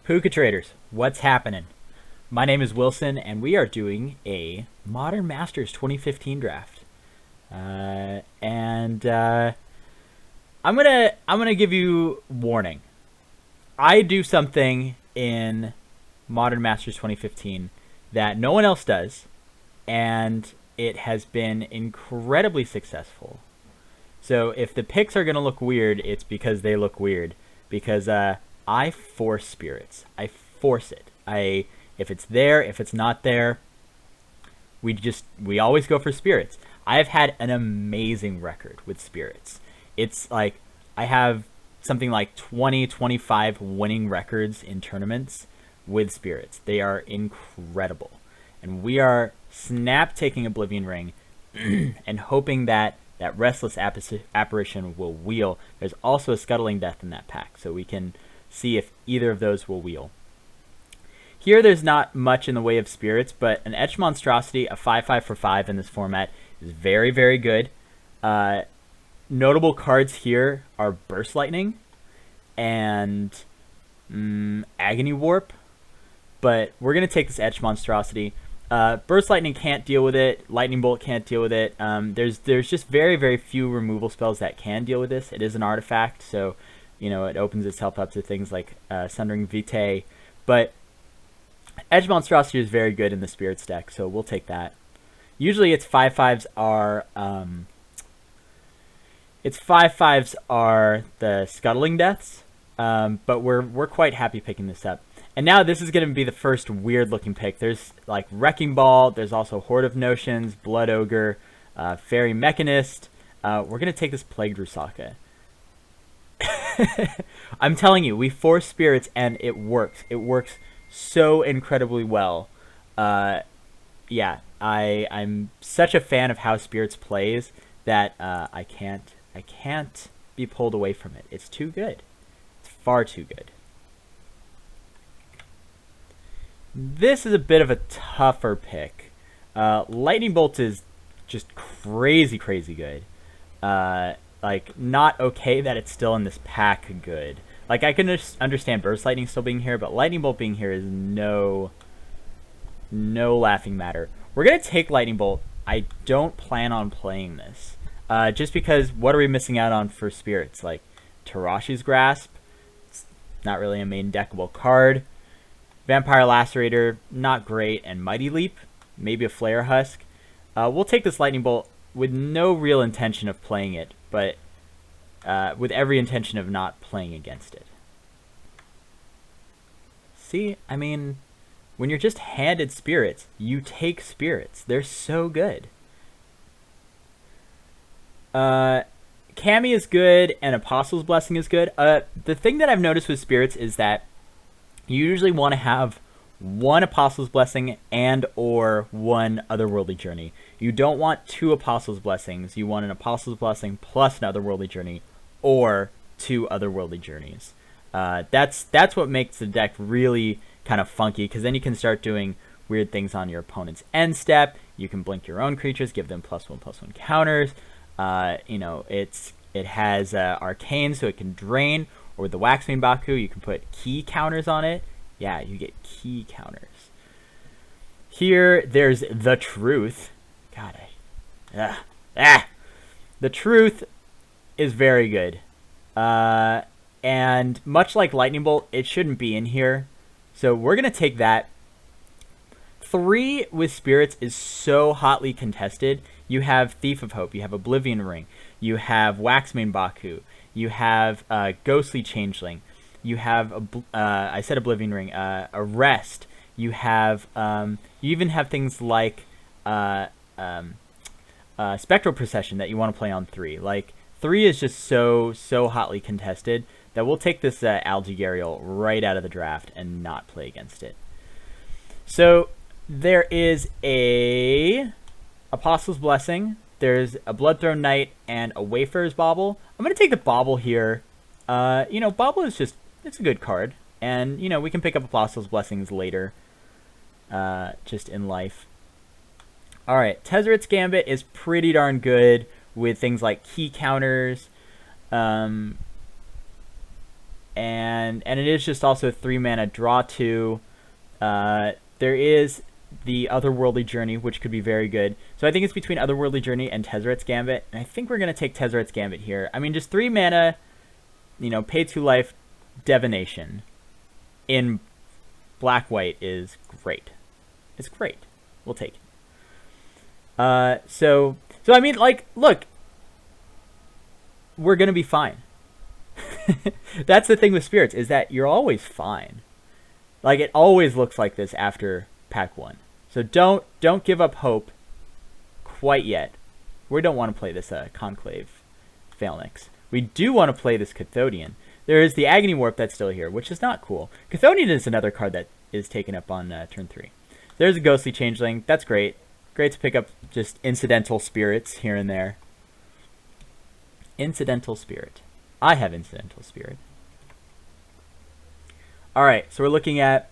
Puka traders, what's happening? My name is Wilson, and we are doing a Modern Masters 2015 draft. And I'm gonna give you warning. I do something in Modern Masters 2015 that no one else does, and it has been incredibly successful. So if the picks are gonna look weird, it's because they look weird. Because I force spirits. I force it. If it's there, if it's not there, we always go for spirits. I have had an amazing record with spirits. It's like I have something like 20, 25 winning records in tournaments with spirits. They are incredible. And we are snap taking Oblivion Ring and hoping that that Restless Apparition will wheel. There's also a Scuttling Death in that pack, so we can see if either of those will wheel. Here there's not much in the way of spirits, but an Etched Monstrosity, a 5/5 for 5 in this format, is very, very good. Notable cards here are Burst Lightning and Agony Warp, but we're going to take this Etched Monstrosity. Burst Lightning can't deal with it. Lightning Bolt can't deal with it. There's just very, very few removal spells that can deal with this. It is an artifact, so it opens itself up to things like Sundering Vitae. But Edge Monstrosity is very good in the Spirits deck, so we'll take that. Usually its 5/5s are the Scuttling Deaths, but we're quite happy picking this up. And now this is going to be the first weird looking pick. There's like Wrecking Ball, there's also Horde of Notions, Blood Ogre, Fairy Mechanist. We're going to take this Plagued Rusaka. I'm telling you, we force spirits and it works. It works so incredibly well. Yeah, I'm such a fan of how spirits plays that I can't be pulled away from it. It's too good. It's far too good. This is a bit of a tougher pick. Lightning Bolt is just crazy, crazy good. Like, not okay that it's still in this pack good. Like, I can understand Burst Lightning still being here, but Lightning Bolt being here is no laughing matter. We're going to take Lightning Bolt. I don't plan on playing this. Just because, what are we missing out on for spirits? Like, Tarashi's Grasp. It's not really a main deckable card. Vampire Lacerator, not great, and Mighty Leap, maybe a Flare Husk. We'll take this Lightning Bolt with no real intention of playing it, but with every intention of not playing against it. See, I mean, when you're just handed spirits, you take spirits. They're so good. Kami is good, and Apostle's Blessing is good. The thing that I've noticed with spirits is that you usually want to have one Apostle's Blessing and or one Otherworldly Journey. You don't want two Apostle's Blessings. You want an Apostle's Blessing plus an Otherworldly Journey or two Otherworldly Journeys. That's what makes the deck really kind of funky, because then you can start doing weird things on your opponent's end step. You can blink your own creatures, give them +1/+1 counters. It has Arcane, so it can drain. Or with the Waxmane Baku, you can put key counters on it. Yeah, you get key counters. Here, there's the Truth. God, the Truth is very good. And much like Lightning Bolt, it shouldn't be in here. So we're going to take that. 3 with spirits is so hotly contested. You have Thief of Hope. You have Oblivion Ring. You have Waxmane Baku. You have Ghostly Changeling. You have, I said Oblivion Ring, Arrest. You have, you even have things like Spectral Procession that you want to play on 3. Like, 3 is just so hotly contested that we'll take this Algae Gharial right out of the draft and not play against it. So, there is a Apostle's Blessing. There's a Bloodthrone Knight and a Wayfarer's Bauble. I'm going to take the Bauble here. Bauble is just, it's a good card. And, we can pick up Apostle's Blessings later, just in life. Alright, Tezzeret's Gambit is pretty darn good with things like key counters. and it is just also 3 mana, draw 2. There is the Otherworldly Journey, which could be very good. So I think it's between Otherworldly Journey and Tezzeret's Gambit, and I think we're going to take Tezzeret's Gambit here. I mean, just 3 mana, you know, pay 2 life, Divination in black-white is great. It's great. We'll take it. So I mean, like, look, we're going to be fine. That's the thing with Spirits, is that you're always fine. Like, it always looks like this after pack 1. So don't give up hope quite yet. We don't want to play this Conclave Phalanx. We do want to play this Cathodian. There is the Agony Warp that's still here, which is not cool. Cathodian is another card that is taken up on turn 3. There's a Ghostly Changeling. That's great. Great to pick up just incidental spirits here and there. Incidental Spirit. I have Incidental Spirit. Alright, so we're looking at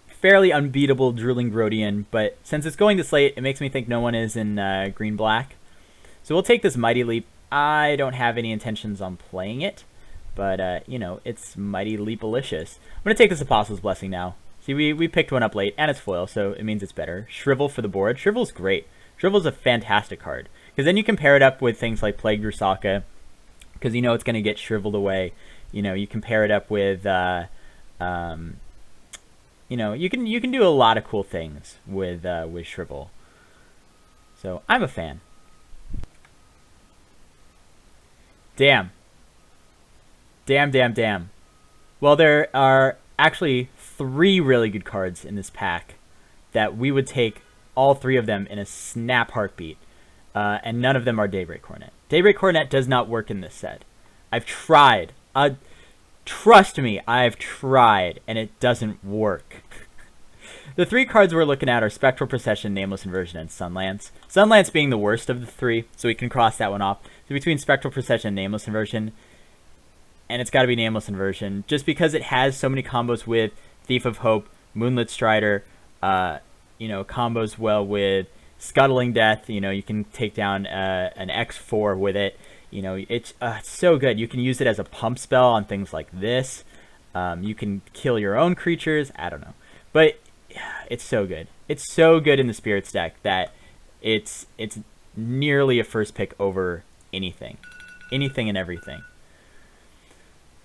fairly unbeatable Drooling Grodian, but since it's going this late, it makes me think no one is in green-black. So we'll take this Mighty Leap. I don't have any intentions on playing it, but, you know, it's Mighty Leapalicious. I'm going to take this Apostle's Blessing now. See, we picked one up late, and it's foil, so it means it's better. Shrivel for the board. Shrivel's great. Shrivel's a fantastic card, because then you can pair it up with things like Plague Rusaka, because you know it's going to get shriveled away. You know, you can pair it up with, you know, you can do a lot of cool things with Shrivel. So I'm a fan. Damn. Well, there are actually 3 really good cards in this pack that we would take all 3 of them in a snap heartbeat, and none of them are Daybreak Coronet. Daybreak Coronet does not work in this set. I've tried. Trust me, I've tried, and it doesn't work. The 3 cards we're looking at are Spectral Procession, Nameless Inversion, and Sunlance. Sunlance being the worst of the 3, so we can cross that one off. So between Spectral Procession and Nameless Inversion, and it's got to be Nameless Inversion, just because it has so many combos with Thief of Hope, Moonlit Strider, you know, combos well with Scuttling Death. You know, you can take down an X4 with it. You know, it's so good. You can use it as a pump spell on things like this. You can kill your own creatures. I don't know. But it's so good. It's so good in the Spirits deck that it's nearly a first pick over anything. Anything and everything.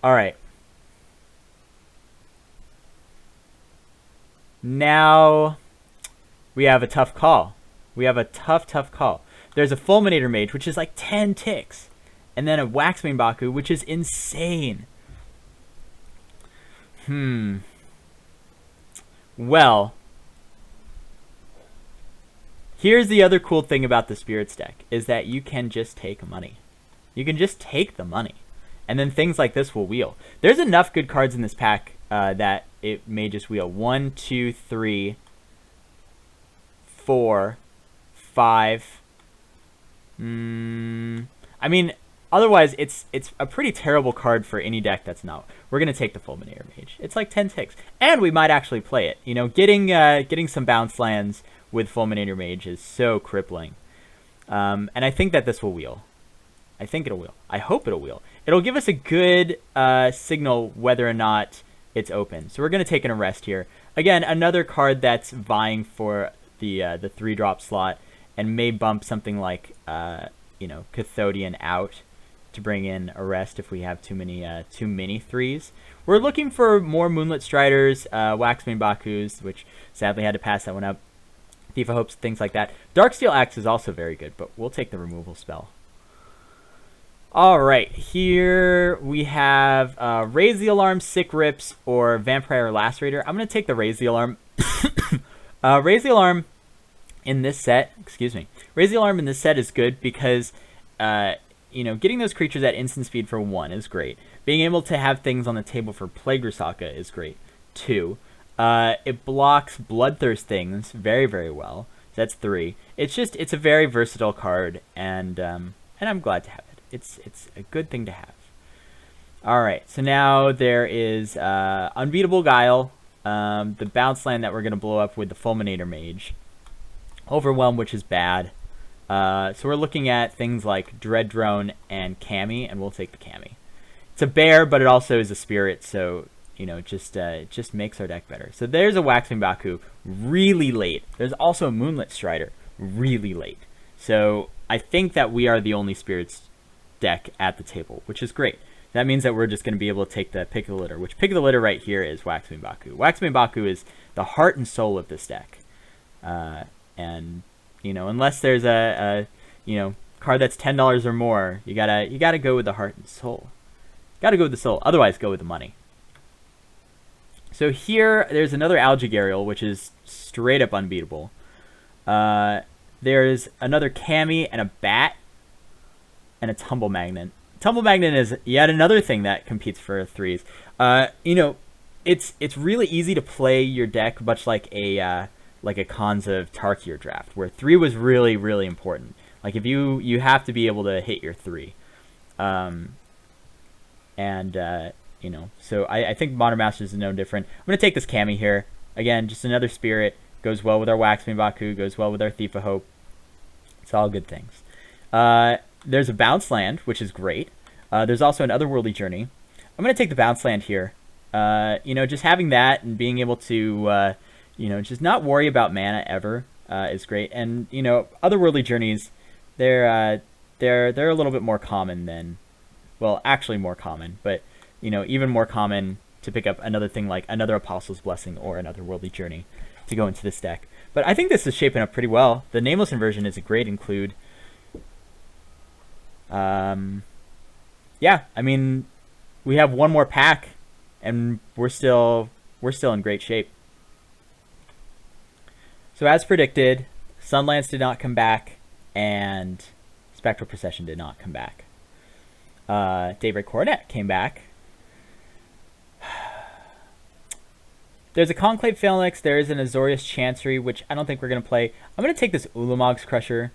Alright. Now we have a tough call. We have a tough call. There's a Fulminator Mage, which is like 10 ticks. And then a Waxmane Baku, which is insane. Well, here's the other cool thing about the Spirits deck, is that you can just take money. You can just take the money. And then things like this will wheel. There's enough good cards in this pack that it may just wheel. 1, 2, 3, 4, 5. I mean, otherwise, it's a pretty terrible card for any deck that's not. We're going to take the Fulminator Mage. It's like 10 ticks. And we might actually play it. You know, getting some bounce lands with Fulminator Mage is so crippling. And I think that this will wheel. I think it'll wheel. I hope it'll wheel. It'll give us a good signal whether or not it's open. So we're going to take an Arrest here. Again, another card that's vying for the 3-drop slot and may bump something like, you know, Cathodian out to bring in Arrest if we have too many 3s. We're looking for more Moonlit Striders, Waxmane Bakus, which sadly had to pass that one up. Thief of Hopes, things like that. Darksteel Axe is also very good, but we'll take the removal spell. Alright, here we have Raise the Alarm, Sick Rips, or Vampire Lacerator. I'm going to take the Raise the Alarm. Raise the Alarm in this set, Raise the Alarm in this set is good because, you know, getting those creatures at instant speed for 1 is great. Being able to have things on the table for Plague Rusaka is great. 2, it blocks Bloodthirst things very, very well. That's 3. It's a very versatile card, and I'm glad to have it. It's a good thing to have. Alright, so now there is Unbeatable Guile, the bounce land that we're going to blow up with the Fulminator Mage. Overwhelm, which is bad. So we're looking at things like Dread Drone and Cami, and we'll take the Cami. it's a bear, but it also is a spirit, so you know, it just makes our deck better. So there's a Waxwing Baku really late. There's also a Moonlit Strider really late. So I think that we are the only spirits deck at the table, which is great. That means that we're just going to be able to take the pick of the litter, which pick of the litter right here is Waxwing Baku. Waxwing Baku is the heart and soul of this deck. And, you know, unless there's a you know, card that's $10 or more, you gotta go with the heart and soul. Gotta go with the soul. Otherwise, go with the money. So here, there's another Algigarial, which is straight up unbeatable. There's another Cami and a Bat and a Tumble Magnet. Tumble Magnet is yet another thing that competes for threes. You know, it's really easy to play your deck much like a Khans of Tarkir draft, where 3 was really, really important. Like if you have to be able to hit your 3. You know, so I think Modern Masters is no different. I'm going to take this Cami here. Again, just another spirit. Goes well with our Waxwing Baku. Goes well with our Thief of Hope. It's all good things. There's a Bounce Land, which is great. There's also an Otherworldly Journey. I'm going to take the Bounce Land here. You know, just having that and being able to, you know, just not worry about mana ever is great. And, you know, Otherworldly Journeys, they're a little bit more common than, well, actually more common, but you know, even more common to pick up another thing like another Apostle's Blessing or another Worldly Journey to go into this deck. But I think this is shaping up pretty well. The Nameless Inversion is a great include. Yeah, I mean, we have one more pack, and we're still in great shape. So as predicted, Sunlance did not come back, and Spectral Procession did not come back. Daybreak Coronet came back. There's a Conclave Phalanx, there is an Azorius Chancery, which I don't think we're going to play. I'm going to take this Ulamog's Crusher.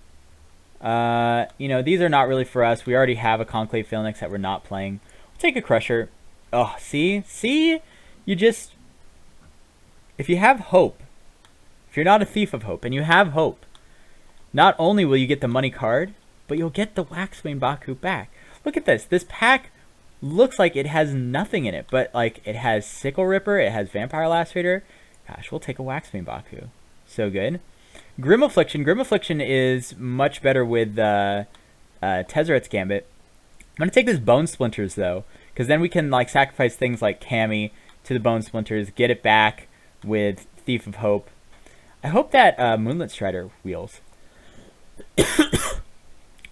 You know, these are not really for us. We already have a Conclave Phalanx that we're not playing. We'll take a Crusher. Oh, see? You just... If you have hope, if you're not a Thief of Hope, and you have hope, not only will you get the money card, but you'll get the Waxwing Baku back. Look at this. This pack looks like it has nothing in it, but like it has Sickle Ripper, it has Vampire Lacerator. Gosh, we'll take a Waxwing Baku. So good. Grim Affliction. Grim Affliction is much better with Tezzeret's Gambit. I'm going to take this Bone Splinters, though, because then we can like sacrifice things like Cami to the Bone Splinters, get it back with Thief of Hope. I hope that Moonlit Strider wheels.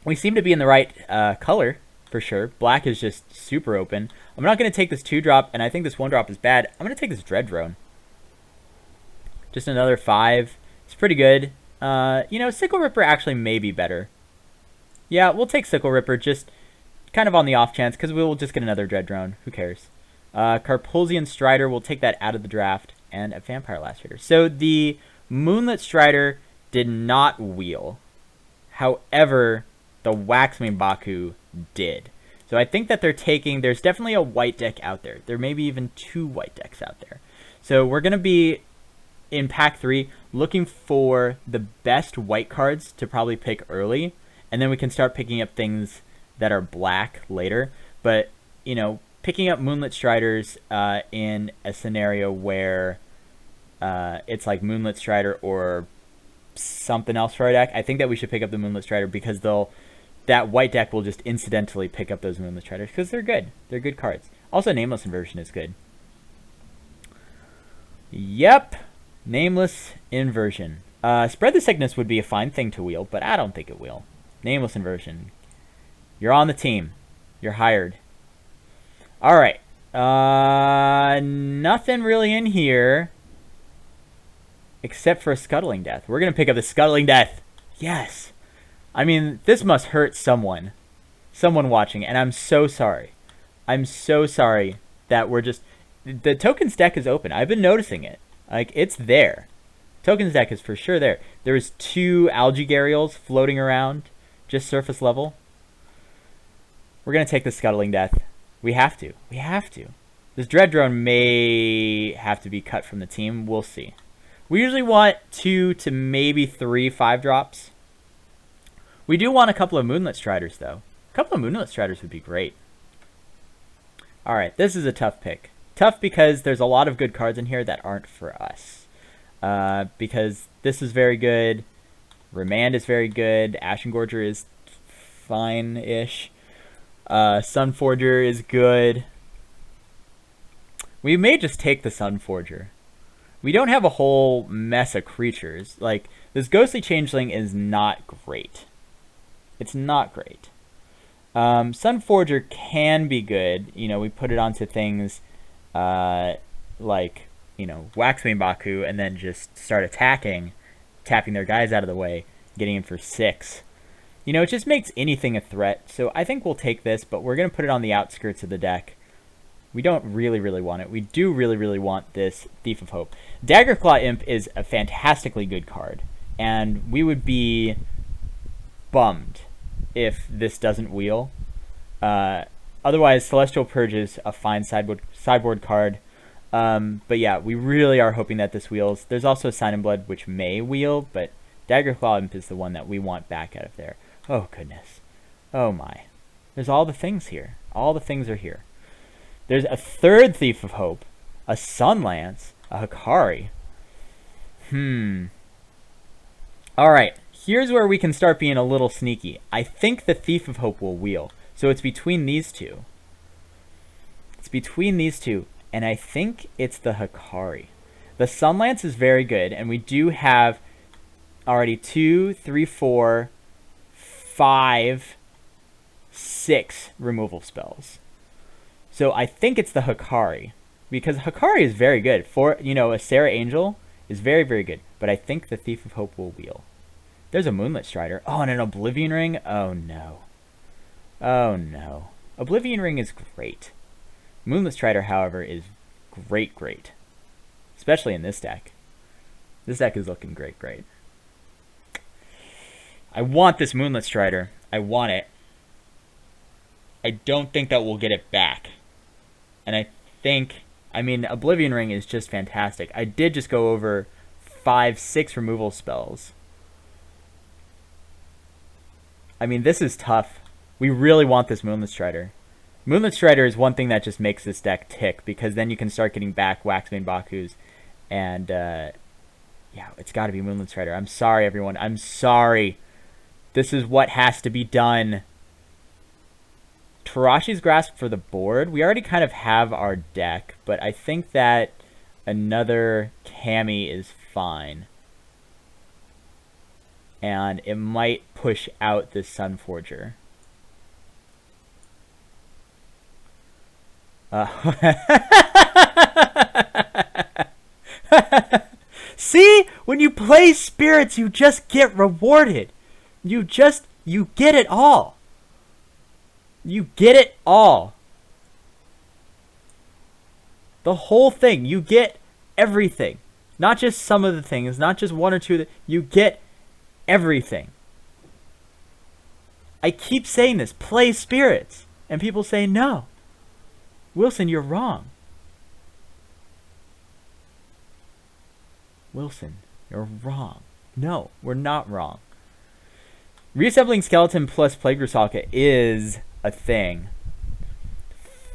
We seem to be in the right color, for sure. Black is just super open. I'm not going to take this 2-drop, and I think this 1-drop is bad. I'm going to take this Dread Drone. Just another 5. It's pretty good. You know, Sickle Ripper actually may be better. Yeah, we'll take Sickle Ripper, just kind of on the off chance, because we will just get another Dread Drone. Who cares? Carpulsian Strider, we'll take that out of the draft, and a Vampire Lacerator. So the Moonlit Strider did not wheel. However, the Waxwing Baku did. So I think that they're taking... There's definitely a white deck out there. There may be even 2 white decks out there. So we're going to be, in Pack 3, looking for the best white cards to probably pick early. And then we can start picking up things that are black later. But, you know, picking up Moonlit Striders in a scenario where it's like Moonlit Strider or something else for our deck, I think that we should pick up the Moonlit Strider because that white deck will just incidentally pick up those Moonlit Striders because they're good. They're good cards. Also, Nameless Inversion is good. Yep. Nameless Inversion. Spread the Sickness would be a fine thing to wheel, but I don't think it will. Nameless Inversion. You're on the team. You're hired. Alright. Nothing really in here except for a Scuttling Death. We're going to pick up the Scuttling Death. Yes. I mean, this must hurt someone watching, and I'm so sorry. I'm so sorry that we're just... The Tokens deck is open. I've been noticing it. Like, it's there. Tokens deck is for sure there. There's 2 Algigarials floating around, just surface level. We're going to take the Scuttling Death. We have to. We have to. This Dread Drone may have to be cut from the team. We'll see. We usually want 2 to maybe 3 5-drops. We do want a couple of Moonlit Striders, though. A couple of Moonlit Striders would be great. Alright, this is a tough pick. Tough because there's a lot of good cards in here that aren't for us. Because this is very good. Remand is very good. Ashengorger is fine-ish. Sunforger is good. We may just take the Sunforger. We don't have a whole mess of creatures. Like, this Ghostly Changeling is not great. It's not great. Sunforger can be good. You know, we put it onto things like, you know, Waxbane Baku, and then just start attacking, tapping their guys out of the way, getting in for 6. You know, it just makes anything a threat. So I think we'll take this, but we're going to put it on the outskirts of the deck. We don't really, really want it. We do really, really want this Thief of Hope. Daggerclaw Imp is a fantastically good card, and we would be bummed if this doesn't wheel. Otherwise, Celestial Purge is a fine sideboard card. But yeah, we really are hoping that this wheels. There's also Sign in Blood, which may wheel, but Daggerclaw Imp is the one that we want back out of there. Oh, goodness. Oh, my. There's all the things here. All the things are here. There's a third Thief of Hope, a Sunlance, a Hikari. Alright, here's where we can start being a little sneaky. I think the Thief of Hope will wheel. So it's between these two. It's between these two, and I think it's the Hikari. The Sunlance is very good, and we do have already 2, 3, 4, 5, 6 removal spells. So I think it's the Hikari, because Hikari is very good. For, you know, a Sarah Angel is very, very good. But I think the Thief of Hope will wheel. There's a Moonlit Strider. Oh, and an Oblivion Ring? Oh, no. Oh, no. Oblivion Ring is great. Moonlit Strider, however, is great, great. Especially in this deck. This deck is looking great, great. I want this Moonlit Strider. I want it. I don't think that we'll get it back. And I think, I mean, Oblivion Ring is just fantastic. I did just go over 5, 6 removal spells. I mean, this is tough. We really want this Moonlit Strider. Moonlit Strider is one thing that just makes this deck tick, because then you can start getting back Waxbane Bakus. And, yeah, it's got to be Moonlit Strider. I'm sorry, everyone. I'm sorry. This is what has to be done. Tarashi's Grasp for the board. We already kind of have our deck, but I think that another Kami is fine. And it might push out this Sunforger. See? When you play spirits, you just get rewarded. You get it all. You get it all. The whole thing. You get everything. Not just some of the things. Not just one or two. You get everything. I keep saying this. Play spirits. And people say, no. Wilson, you're wrong. Wilson, you're wrong. No, we're not wrong. Reassembling Skeleton plus Plague Rusalka is a thing.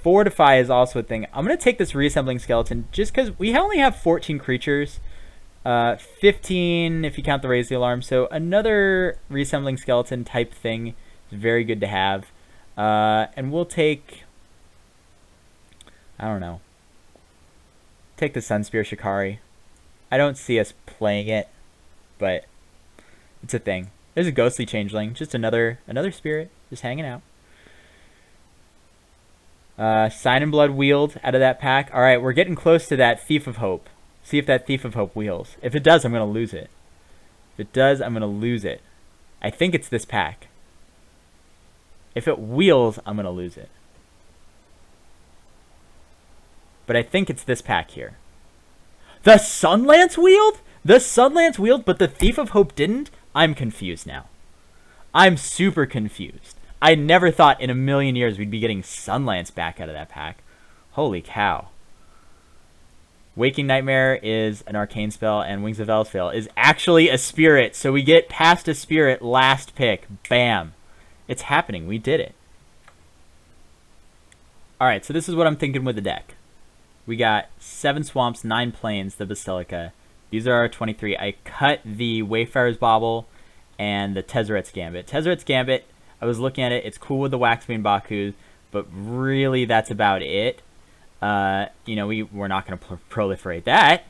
Fortify is also a thing. I'm going to take this Reassembling Skeleton just because we only have 14 creatures. 15 if you count the Raise the Alarm. So another Reassembling Skeleton type thing is very good to have. And we'll take... I don't know. Take the Sunspear Shikari. I don't see us playing it, but it's a thing. There's a Ghostly Changeling, just another spirit, just hanging out. Sign in Blood wheeled out of that pack. All right, we're getting close to that Thief of Hope. See if that Thief of Hope wheels. If it does, I'm going to lose it. If it does, I'm going to lose it. I think it's this pack. If it wheels, I'm going to lose it. But I think it's this pack here. The Sunlance wheeled? The Sunlance wheeled, but the Thief of Hope didn't? I'm confused now. I'm super confused. I never thought in a million years we'd be getting Sunlance back out of that pack. Holy cow. Waking Nightmare is an arcane spell, and Wings of Elsphail is actually a spirit. So we get past a spirit last pick. Bam. It's happening. We did it. All right, so this is what I'm thinking with the deck. We got 7 Swamps, 9 Plains, the Basilica. These are our 23. I cut the Wayfarer's Bauble and the Tezzeret's Gambit. Tezzeret's Gambit, I was looking at it. It's cool with the Waxbane Baku, but really that's about it. We're not going to proliferate that.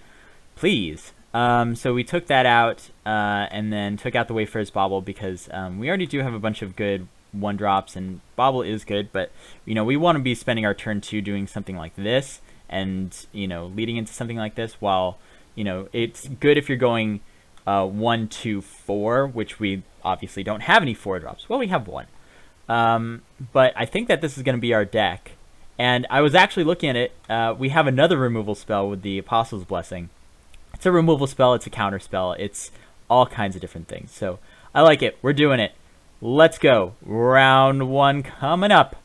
Please. So we took that out and then took out the Wayfarer's Bauble because we already do have a bunch of good 1-drops, and Bauble is good, but we want to be spending our turn 2 doing something like this and leading into something like this, while it's good if you're going 1, 2, 4, which we obviously don't have any 4-drops. Well, we have 1. But I think that this is going to be our deck, and I was actually looking at it. We have another removal spell with the Apostle's Blessing. It's a removal spell, it's a counter spell, it's all kinds of different things. So I like it. We're doing it. Let's go. Round 1 coming up.